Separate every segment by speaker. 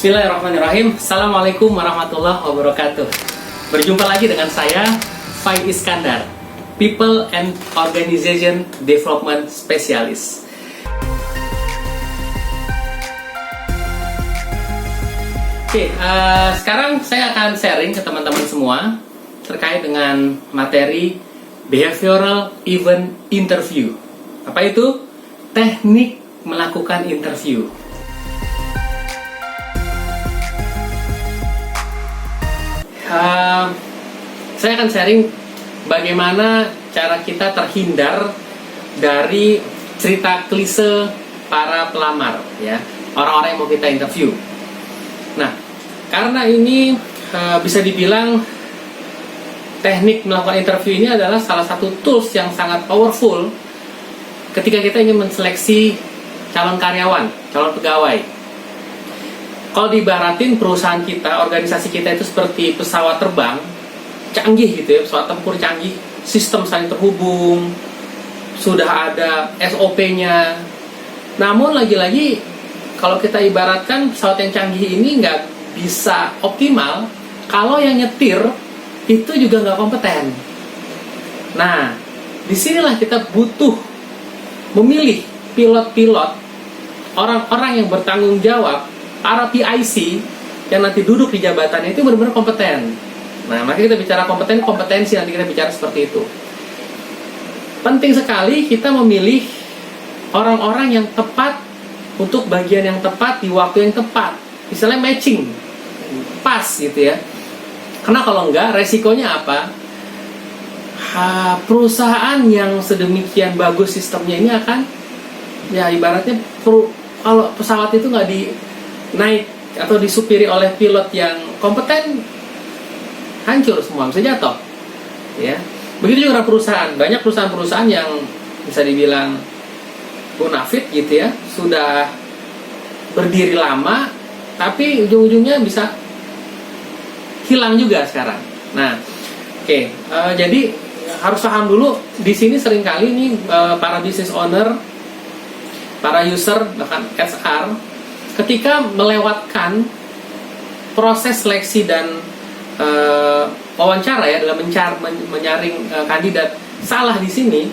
Speaker 1: Bismillahirrahmanirrahim. Assalamualaikum warahmatullahi wabarakatuh. Berjumpa lagi dengan saya, Fai Iskandar, People and Organization Development Specialist. Sekarang saya akan sharing ke teman-teman semua terkait dengan materi Behavioral Event Interview. Apa itu? Teknik melakukan interview. Saya akan sharing bagaimana cara kita terhindar dari cerita klise para pelamar, ya, orang-orang yang mau kita interview. Nah, karena ini bisa dibilang teknik melakukan interview ini adalah salah satu tools yang sangat powerful ketika kita ingin menseleksi calon karyawan, calon pegawai. Kalau diibaratin perusahaan kita, organisasi kita itu seperti pesawat terbang canggih gitu ya, pesawat tempur canggih, sistem saling terhubung, sudah ada SOP-nya. Namun lagi-lagi kalau kita ibaratkan pesawat yang canggih ini nggak bisa optimal kalau yang nyetir itu juga nggak kompeten. Nah, disinilah kita butuh memilih pilot-pilot, orang-orang yang bertanggung jawab, para PIC yang nanti duduk di jabatannya itu benar-benar kompeten. Nah, maka kita bicara kompetensi, nanti kita bicara seperti itu. Penting sekali kita memilih orang-orang yang tepat untuk bagian yang tepat di waktu yang tepat. Misalnya matching, pas gitu ya. Karena kalau enggak, resikonya apa? Perusahaan yang sedemikian bagus sistemnya ini akan, ya ibaratnya kalau pesawat itu nggak naik atau disupiri oleh pilot yang kompeten, hancur semua, bisa jatuh, ya. Begitu juga perusahaan, banyak perusahaan-perusahaan yang bisa dibilang bonafit gitu ya, sudah berdiri lama, tapi ujung-ujungnya bisa hilang juga sekarang. Nah, jadi harus paham dulu di sini seringkali nih para business owner, para user bahkan HR ketika melewatkan proses seleksi dan wawancara ya dalam menyaring kandidat salah di sini,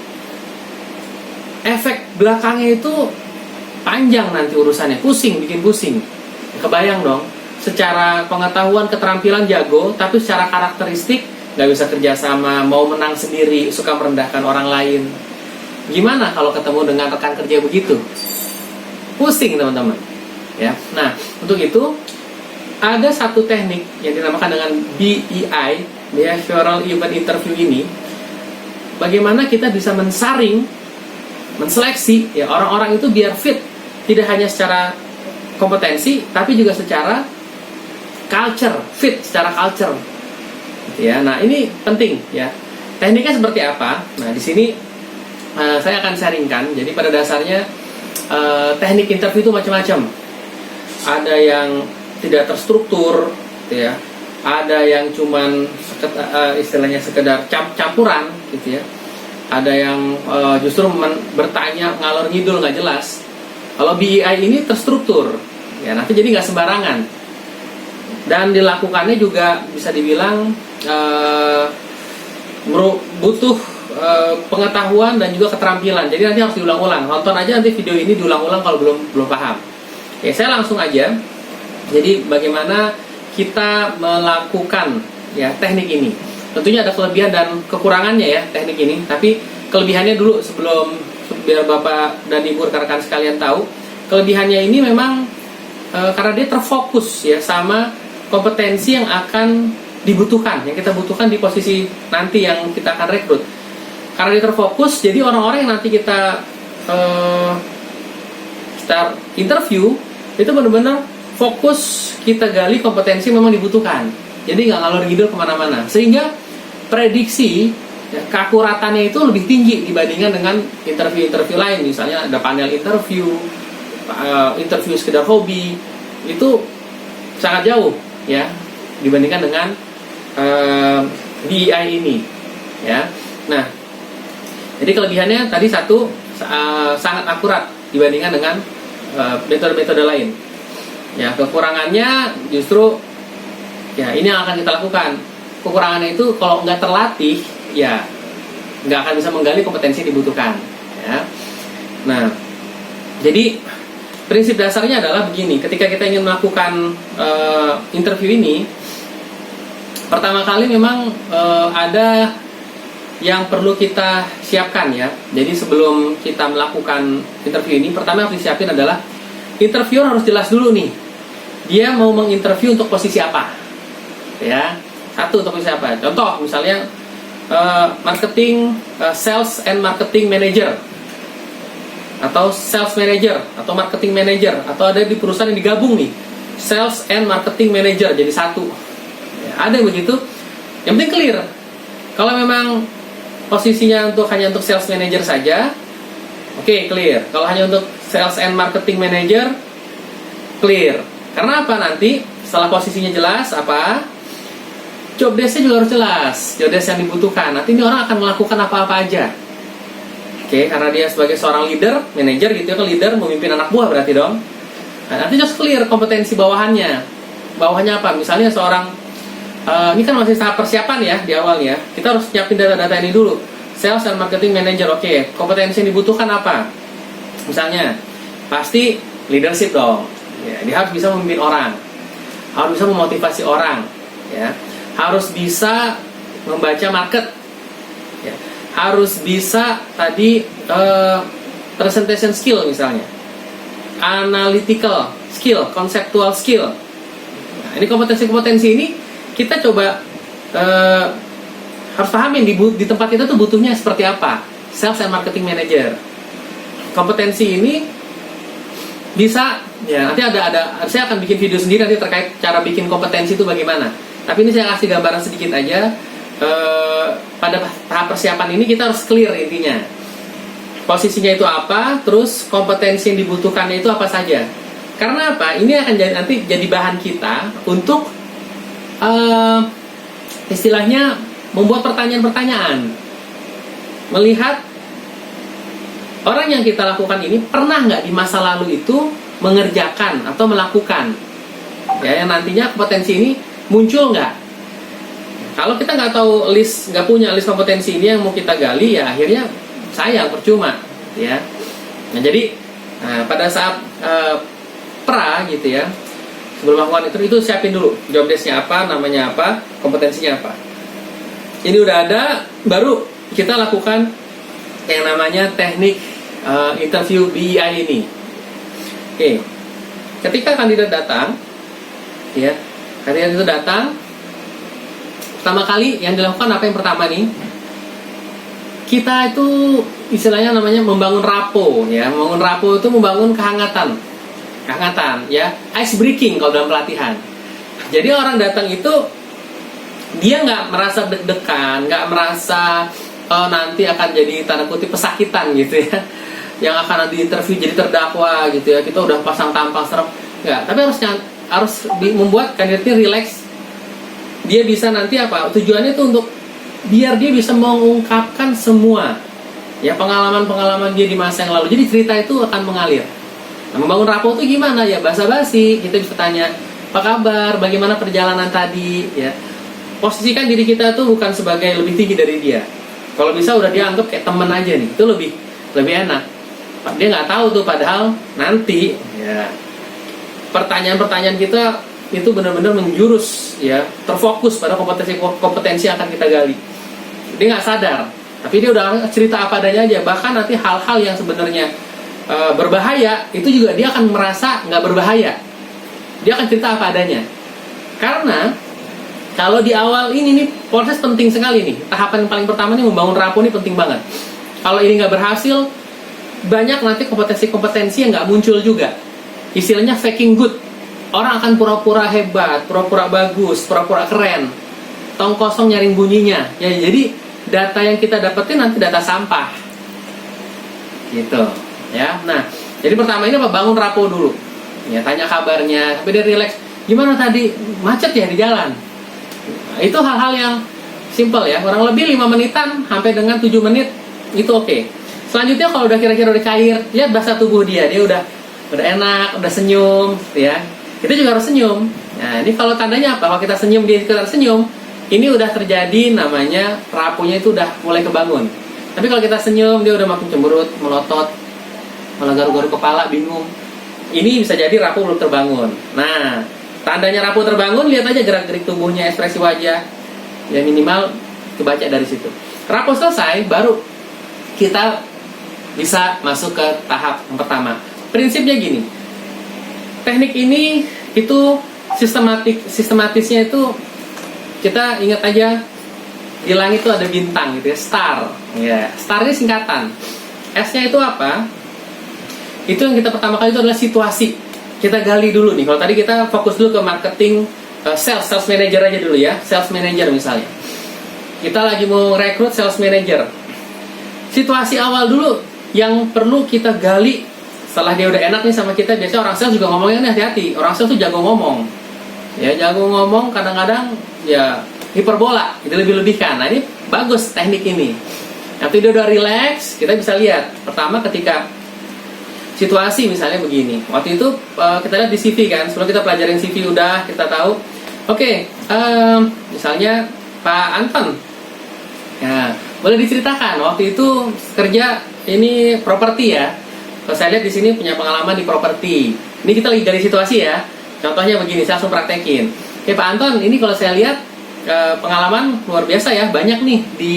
Speaker 1: efek belakangnya itu panjang nanti urusannya, bikin pusing. Kebayang dong, secara pengetahuan keterampilan jago, tapi secara karakteristik nggak bisa kerjasama, mau menang sendiri, suka merendahkan orang lain. Gimana kalau ketemu dengan rekan kerja begitu? Pusing teman-teman. Ya, nah untuk itu ada satu teknik yang dinamakan dengan BEI, Behavioral Event Interview ini. Bagaimana kita bisa mensaring, menseleksi ya orang-orang itu biar fit, tidak hanya secara kompetensi, tapi juga secara culture, fit secara culture. Ya, nah ini penting ya. Tekniknya seperti apa? Nah di sini saya akan sharingkan. Jadi pada dasarnya teknik interview itu macam-macam. Ada yang tidak terstruktur, ya. Ada yang cuman istilahnya sekedar campuran, gitu ya. Ada yang justru bertanya ngalor ngidul nggak jelas. Kalau BEI ini terstruktur, ya nanti jadi nggak sembarangan. Dan dilakukannya juga bisa dibilang butuh pengetahuan dan juga keterampilan. Jadi nanti harus diulang-ulang. Nonton aja nanti video ini diulang-ulang kalau belum paham. Ya, saya langsung aja. Jadi bagaimana kita melakukan ya teknik ini? Tentunya ada kelebihan dan kekurangannya ya teknik ini. Tapi kelebihannya dulu sebelum biar Bapak dan Ibu rekan-rekan sekalian tahu. Kelebihannya ini memang karena dia terfokus ya sama kompetensi yang akan dibutuhkan, yang kita butuhkan di posisi nanti yang kita akan rekrut. Karena dia terfokus, jadi orang-orang yang nanti kita interview itu benar-benar fokus kita gali kompetensi memang dibutuhkan. Jadi nggak ngalor ngidul kemana-mana. Sehingga prediksi ya, keakuratannya itu lebih tinggi dibandingkan dengan interview-interview lain. Misalnya ada panel interview, interview sekedar hobi, itu sangat jauh ya dibandingkan dengan BEI ini. Ya, nah, jadi kelebihannya tadi satu sangat akurat dibandingkan dengan metode-metode lain. Ya, kekurangannya justru ya ini yang akan kita lakukan. Kekurangannya itu kalau nggak terlatih, ya nggak akan bisa menggali kompetensi yang dibutuhkan. Ya. Nah, jadi prinsip dasarnya adalah begini. Ketika kita ingin melakukan interview ini, pertama kali memang ada yang perlu kita siapkan ya. Jadi sebelum kita melakukan interview ini, pertama yang harus disiapin adalah interviewer harus jelas dulu nih, dia mau menginterview untuk posisi apa, ya. Satu, untuk posisi apa? Contoh misalnya marketing, sales and marketing manager, atau sales manager, atau marketing manager, atau ada di perusahaan yang digabung nih, sales and marketing manager jadi satu. Ya, ada yang begitu. Yang penting clear. Kalau memang posisinya hanya untuk sales manager saja, oke, clear. Kalau hanya untuk sales and marketing manager, clear. Karena apa? Nanti setelah posisinya jelas apa, job desk-nya juga harus jelas, job desk yang dibutuhkan. Nanti ini orang akan melakukan apa-apa aja. Oke, karena dia sebagai seorang leader, manager gitu ya, kan leader memimpin anak buah berarti dong. Nah, nanti just clear kompetensi bawahannya. Bawahannya apa? Misalnya seorang ini kan masih tahap persiapan ya di awal ya. Kita harus nyiapin data-data ini dulu. Sales and marketing manager, oke. Kompetensi yang dibutuhkan apa? Misalnya, pasti leadership dong. Ya, dia harus bisa memimpin orang, harus bisa memotivasi orang, ya. Harus bisa membaca market, ya. Harus bisa tadi presentation skill misalnya, analytical skill, conceptual skill. Nah, ini kompetensi-kompetensi ini kita coba harus pahamin di tempat kita tuh butuhnya seperti apa. Sales and marketing manager. Kompetensi ini bisa ya, nanti ada saya akan bikin video sendiri nanti terkait cara bikin kompetensi itu bagaimana. Tapi ini saya kasih gambaran sedikit aja. Pada tahap persiapan ini kita harus clear intinya. Posisinya itu apa, terus kompetensi yang dibutuhkannya itu apa saja. Karena apa? Ini akan nanti jadi bahan kita untuk istilahnya membuat pertanyaan-pertanyaan, melihat orang yang kita lakukan ini pernah nggak di masa lalu itu mengerjakan atau melakukan, ya, yang nantinya kompetensi ini muncul nggak. Kalau kita nggak tahu nggak punya list kompetensi ini yang mau kita gali, ya akhirnya sayang, percuma, ya. Nah, jadi pada saat pra gitu ya, sebelum melakukan itu siapin dulu job desk-nya apa, namanya apa, kompetensinya apa. Ini udah ada, baru kita lakukan yang namanya teknik interview BEI ini. Oke. Ketika kandidat datang, ya, kandidat itu datang, pertama kali yang dilakukan apa yang pertama nih? Kita itu istilahnya namanya membangun rapo, ya. Membangun rapo itu membangun kehangatan, ya, ice breaking kalau dalam pelatihan. Jadi orang datang itu dia nggak merasa deg-degan, nggak merasa nanti akan jadi tanda kutip pesakitan gitu ya, yang akan nanti interview jadi terdakwa gitu ya, kita udah pasang tampang serem, nggak. Tapi harus membuat kandidatnya relax. Dia bisa nanti apa? Tujuannya itu untuk biar dia bisa mengungkapkan semua ya pengalaman-pengalaman dia di masa yang lalu. Jadi cerita itu akan mengalir. Nah, membangun rapport itu gimana ya? Basa-basi, kita bisa tanya, apa kabar, bagaimana perjalanan tadi, ya. Posisikan diri kita tuh bukan sebagai lebih tinggi dari dia. Kalau bisa udah dia anggap kayak temen aja nih, itu lebih enak. Dia nggak tahu tuh, padahal nanti, ya, pertanyaan-pertanyaan kita itu benar-benar menjurus, ya, terfokus pada kompetensi yang akan kita gali. Dia nggak sadar, tapi dia udah cerita apa adanya aja. Bahkan nanti hal-hal yang sebenarnya berbahaya itu juga dia akan merasa nggak berbahaya. Dia akan cerita apa adanya. Karena kalau di awal ini nih proses penting sekali nih. Tahapan yang paling pertama nih membangun rapport ini penting banget. Kalau ini nggak berhasil, banyak nanti kompetensi-kompetensi yang nggak muncul juga. Istilahnya faking good. Orang akan pura-pura hebat, pura-pura bagus, pura-pura keren. Tong kosong nyaring bunyinya. Ya, jadi data yang kita dapetin nanti data sampah. Gitu. Ya. Nah, jadi pertama ini apa? Bangun rapport dulu. Ya, tanya kabarnya, sampai dia relax. Gimana tadi? Macet ya di jalan. Nah, itu hal-hal yang simple ya. Kurang lebih 5 menitan sampai dengan 7 menit itu oke. Selanjutnya kalau udah kira-kira udah cair, lihat bahasa tubuh dia. Dia udah enak, udah senyum, ya. kita juga harus senyum. Nah, ini kalau tandanya apa? Kalau kita senyum, dia sekedar senyum, ini udah terjadi namanya rapuhnya itu udah mulai kebangun. Tapi kalau kita senyum, dia udah makin cemberut, melotot, malah garu-garu kepala, bingung. Ini bisa jadi rapuh belum terbangun. Nah, tandanya rapuh terbangun, lihat aja gerak-gerik tubuhnya, ekspresi wajah. Ya minimal kebaca dari situ. Rapuh selesai, baru kita bisa masuk ke tahap yang pertama. Prinsipnya gini, teknik ini itu sistematisnya itu kita ingat aja di langit itu ada bintang gitu ya, star. Ya, star ini singkatan. S-nya itu apa? Itu yang kita pertama kali itu adalah situasi. Kita gali dulu nih. Kalau tadi kita fokus dulu ke marketing, sales manager aja dulu ya, sales manager misalnya. Kita lagi mau rekrut sales manager. Situasi awal dulu yang perlu kita gali. Setelah dia udah enak nih sama kita, biasanya orang sales juga ngomongnya nih, hati-hati. Orang sales tuh jago ngomong. Ya, jago ngomong, kadang-kadang ya hiperbola, itu lebih-lebihkan. Nah, ini bagus teknik ini. Nanti dia udah relax, kita bisa lihat. Pertama ketika situasi misalnya begini. Waktu itu kita lihat di CV kan, sebelum kita pelajarin CV udah kita tahu. Oke, misalnya Pak Anton. Ya, boleh diceritakan waktu itu kerja ini properti ya. Kalau saya lihat di sini punya pengalaman di properti. Ini kita lagi dari situasi ya. Contohnya begini, saya langsung praktekin. Oke Pak Anton, ini kalau saya lihat pengalaman luar biasa ya, banyak nih di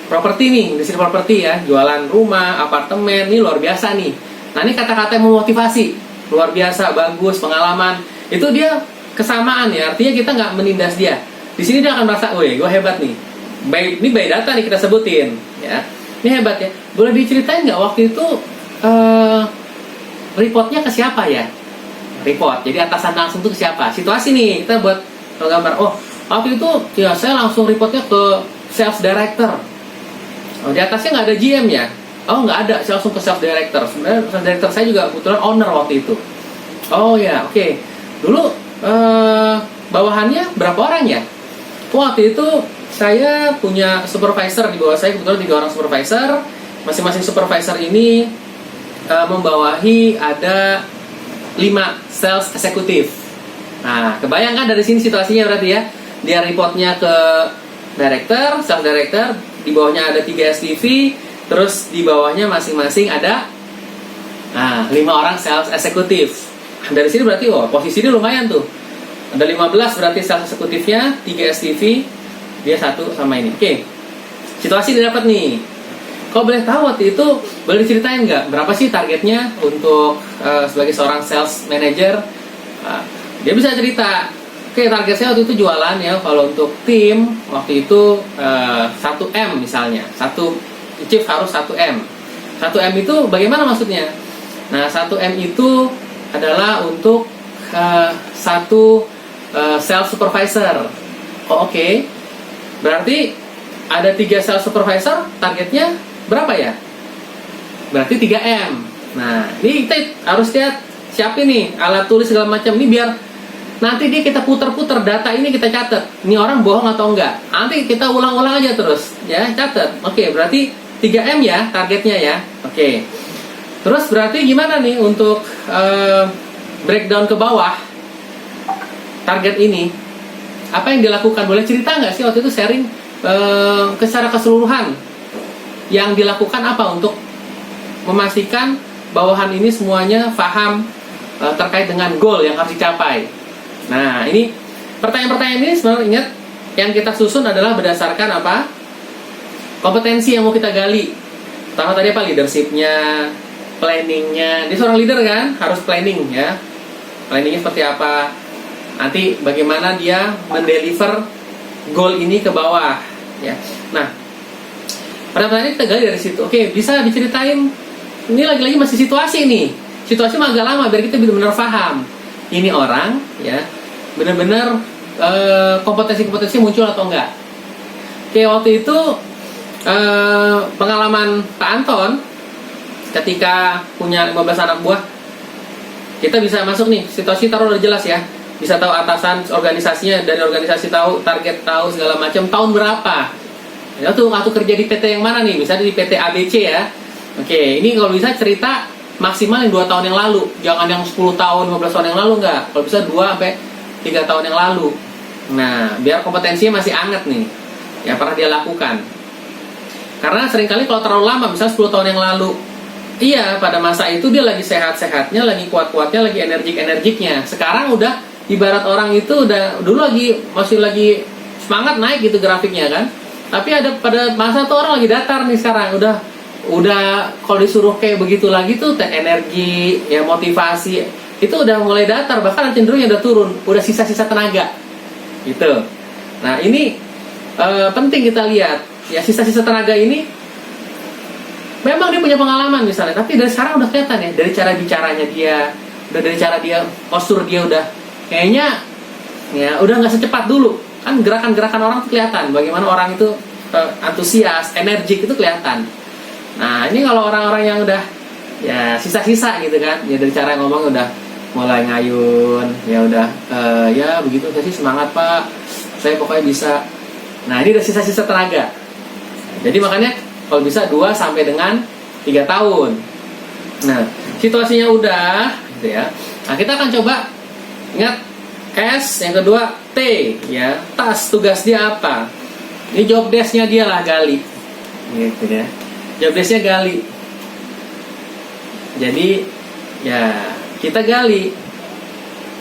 Speaker 1: properti nih, industri properti ya, jualan rumah, apartemen, ini luar biasa nih. Nah ini kata-kata yang memotivasi, luar biasa, bagus, pengalaman. Itu dia kesamaan ya, artinya kita nggak menindas dia. Di sini dia akan merasa, weh, gue hebat nih. Ini by data nih kita sebutin, ya. Ini hebat ya. Boleh diceritain nggak waktu itu reportnya ke siapa ya? Report. Jadi atasan langsung itu ke siapa? Situasi nih kita buat gambar. Oh, waktu itu ya saya langsung reportnya ke sales director. Oh, di atasnya nggak ada GM ya? Oh, nggak ada. Saya langsung ke sales director. Sebenarnya sales director saya juga kebetulan owner waktu itu. Oh ya, oke. Dulu bawahannya berapa orang ya? Waktu itu saya punya supervisor di bawah saya, kebetulan 3 orang supervisor. Masing-masing supervisor ini membawahi ada 5 sales eksekutif. Nah, kebayangkan dari sini situasinya berarti ya. Dia reportnya ke director, sales director, di bawahnya ada 3 SPV, terus di bawahnya masing-masing ada 5 orang sales eksekutif. Dari sini berarti posisinya lumayan tuh. Ada 15 berarti sales eksekutifnya, 3 SPV, dia 1 sama ini. Oke. Situasi didapat nih. Kalau boleh tahu waktu itu, boleh diceritain nggak berapa sih targetnya untuk sebagai seorang sales manager? Dia bisa cerita. Oke, target saya waktu itu jualan ya. Kalau untuk tim waktu itu 1M misalnya, satu achieve harus 1M. 1M itu bagaimana maksudnya? Nah, 1M itu adalah untuk satu sales supervisor. Oh, oke. Berarti ada 3 sales supervisor, targetnya berapa ya? Berarti 3M. Nah, ini kita harus lihat siapin nih alat tulis segala macam ini biar nanti kita putar-putar data ini, kita catat. Ini orang bohong atau enggak? Nanti kita ulang-ulang aja terus, ya, catat. Oke, berarti 3M ya targetnya ya. Oke. Terus berarti gimana nih untuk breakdown ke bawah target ini? Apa yang dilakukan? Boleh cerita nggak sih waktu itu sharing secara keseluruhan? Yang dilakukan apa untuk memastikan bawahan ini semuanya paham terkait dengan goal yang harus dicapai. Nah, ini pertanyaan-pertanyaan ini sebenarnya ingat yang kita susun adalah berdasarkan apa? Kompetensi yang mau kita gali. Pertama tadi apa? Leadership-nya, planning-nya. Dia seorang leader kan, harus planning ya. Planningnya seperti apa? Nanti bagaimana dia mendeliver goal ini ke bawah ya. Nah, pertanyaan kita gali dari situ. Oke, bisa diceritain. Ini lagi-lagi masih situasi nih. Situasi mah agak lama biar kita benar-benar paham. Ini orang ya, benar-benar kompetensi-kompetensi muncul atau enggak. Oke, waktu itu pengalaman Pak Anton ketika punya 15 anak buah, kita bisa masuk nih, situasi taruh udah jelas ya. Bisa tahu atasan organisasinya, dari organisasi tahu, target tahu, segala macam, tahun berapa. Ya tuh, kerja di PT yang mana nih? Misalnya di PT ABC ya. Oke, ini kalau bisa cerita maksimal yang 2 tahun yang lalu, jangan yang 10 tahun, 15 tahun yang lalu, enggak. Kalau bisa 2 sampai 3 tahun yang lalu. Nah, biar kompetensinya masih anget nih, yang pernah dia lakukan. Karena seringkali kalau terlalu lama, misalnya 10 tahun yang lalu, iya, pada masa itu dia lagi sehat-sehatnya, lagi kuat-kuatnya, lagi energik-energiknya. Sekarang udah ibarat orang itu udah dulu masih lagi semangat naik gitu grafiknya kan. Tapi ada pada masa tuh orang lagi datar nih sekarang, udah kalau disuruh kayak begitu lagi tuh energi, ya motivasi itu udah mulai datar, bahkan cenderung udah turun, udah sisa-sisa tenaga. Gitu. Nah, ini penting kita lihat. Ya, sisa-sisa tenaga ini memang dia punya pengalaman misalnya, tapi dari sekarang udah kelihatan ya, dari cara bicaranya dia, udah dari cara dia, postur dia udah kayaknya ya udah nggak secepat dulu. Kan gerakan-gerakan orang tuh kelihatan, bagaimana orang itu antusias, energik itu kelihatan. Nah, ini kalau orang-orang yang udah ya sisa-sisa gitu kan, ya dari cara ngomong udah mulai ngayun, ya udah ya begitu saya sih, semangat Pak, saya pokoknya bisa. Nah, ini udah sisa-sisa tenaga. Jadi makanya kalau bisa 2 sampai dengan 3 tahun. Nah, situasinya udah gitu ya. Nah, kita akan coba ingat S, yang kedua T ya, task, tugas dia apa. Ini job desk-nya dia lah, gali gitu ya, job desk-nya gali. Jadi ya kita gali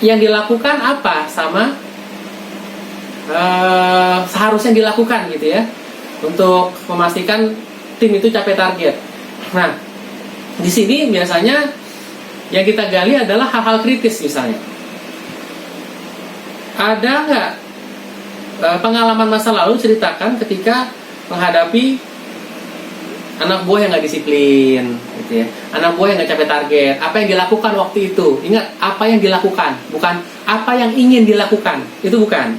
Speaker 1: yang dilakukan apa sama seharusnya dilakukan gitu ya, untuk memastikan tim itu capai target. Nah, di sini biasanya yang kita gali adalah hal-hal kritis. Misalnya ada nggak pengalaman masa lalu, ceritakan ketika menghadapi anak buah yang nggak disiplin, gitu ya, anak buah yang nggak capai target. Apa yang dilakukan waktu itu? Ingat, apa yang dilakukan, bukan apa yang ingin dilakukan. Itu bukan.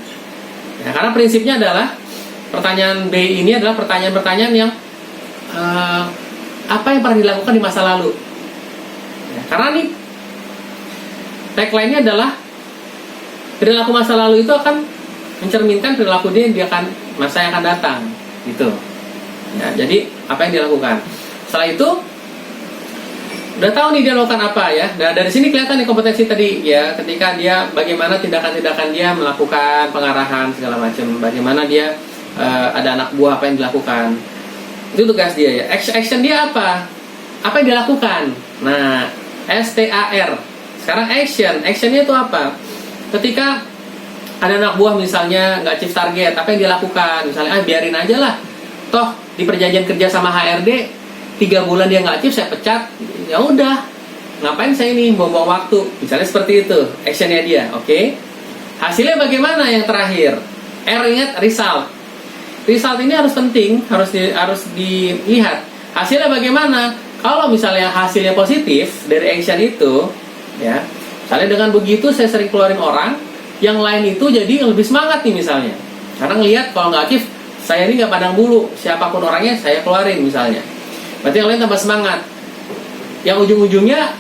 Speaker 1: Ya, karena prinsipnya adalah pertanyaan B ini adalah pertanyaan-pertanyaan yang apa yang pernah dilakukan di masa lalu. Ya, karena nih tagline-nya adalah perilaku masa lalu itu akan mencerminkan perilaku dia akan masa yang akan datang, gitu. Ya, jadi apa yang dilakukan. Setelah itu udah tahu nih dia lakukan apa ya. Nah, dari sini kelihatan nih kompetensi tadi ya, ketika dia bagaimana tindakan-tindakan dia melakukan pengarahan segala macam, bagaimana dia ada anak buah, apa yang dilakukan. Itu tugas dia ya. Action dia apa? Apa yang dilakukan? Nah, STAR. Sekarang actionnya itu apa? Ketika ada anak buah misalnya nggak achieve target, apa yang dilakukan? Misalnya, biarin aja lah, toh di perjanjian kerja sama HRD 3 bulan dia nggak achieve, saya pecat. Ya udah, ngapain saya ini buang-buang waktu? Misalnya seperti itu, actionnya dia. Oke. Hasilnya bagaimana yang terakhir? Ingat, result. Result ini harus penting, harus dilihat. Hasilnya bagaimana? Kalau misalnya hasilnya positif dari action itu, ya. Misalnya dengan begitu saya sering keluarin orang, yang lain itu jadi lebih semangat nih misalnya. Karena ngelihat kalau nggak aktif, saya ini nggak pandang bulu, siapapun orangnya saya keluarin misalnya. Berarti yang lain tambah semangat. Yang ujung-ujungnya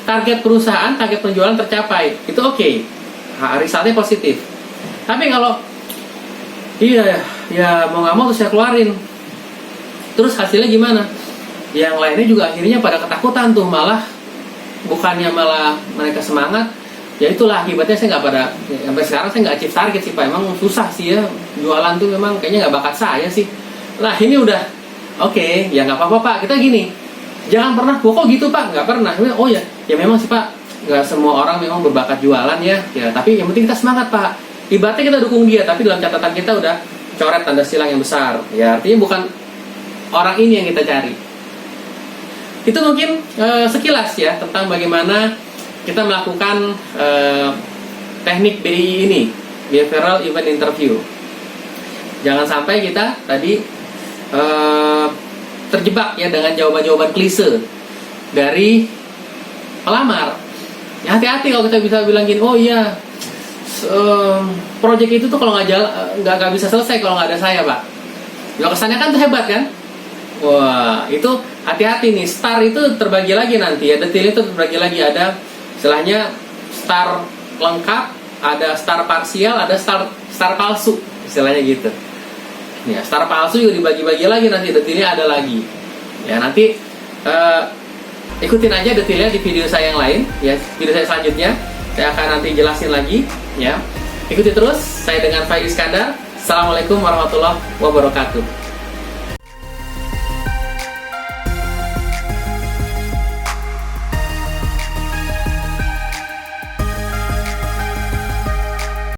Speaker 1: target perusahaan, target penjualan tercapai, itu oke. Resultnya positif. Tapi kalau ya mau nggak mau terus saya keluarin, terus hasilnya gimana? Yang lainnya juga akhirnya pada ketakutan tuh, bukannya malah mereka semangat. Ya itulah akibatnya, saya nggak sampai sekarang saya nggak achieve target sih Pak. Emang susah sih ya, jualan tuh memang kayaknya nggak bakat saya sih. Nah, ini udah oke, ya nggak apa-apa Pak, kita gini, jangan pernah kok gitu Pak, nggak pernah. Oh ya memang sih Pak, nggak semua orang memang berbakat jualan ya, tapi yang penting kita semangat Pak. Ibaratnya kita dukung dia, tapi dalam catatan kita udah coret tanda silang yang besar. Ya artinya bukan orang ini yang kita cari. Itu mungkin sekilas ya tentang bagaimana kita melakukan teknik BI ini, Behavioral Event Interview. Jangan sampai kita tadi terjebak ya dengan jawaban-jawaban klise dari pelamar. Ya, hati-hati kalau kita bisa bilang gini, oh iya, project itu tuh kalau nggak bisa selesai kalau nggak ada saya Pak. Ya kesannya kan tuh hebat kan? Wah, itu hati-hati nih. Star itu terbagi lagi nanti ya, detail itu terbagi lagi. Ada istilahnya star lengkap, ada star parsial, ada star palsu, istilahnya gitu. Ya, star palsu juga dibagi-bagi lagi nanti, detailnya ada lagi. Ya, nanti ikutin aja detailnya di video saya yang lain ya, video saya selanjutnya saya akan nanti jelasin lagi ya. Ikuti terus saya dengan Faik Iskandar. Assalamualaikum warahmatullahi wabarakatuh.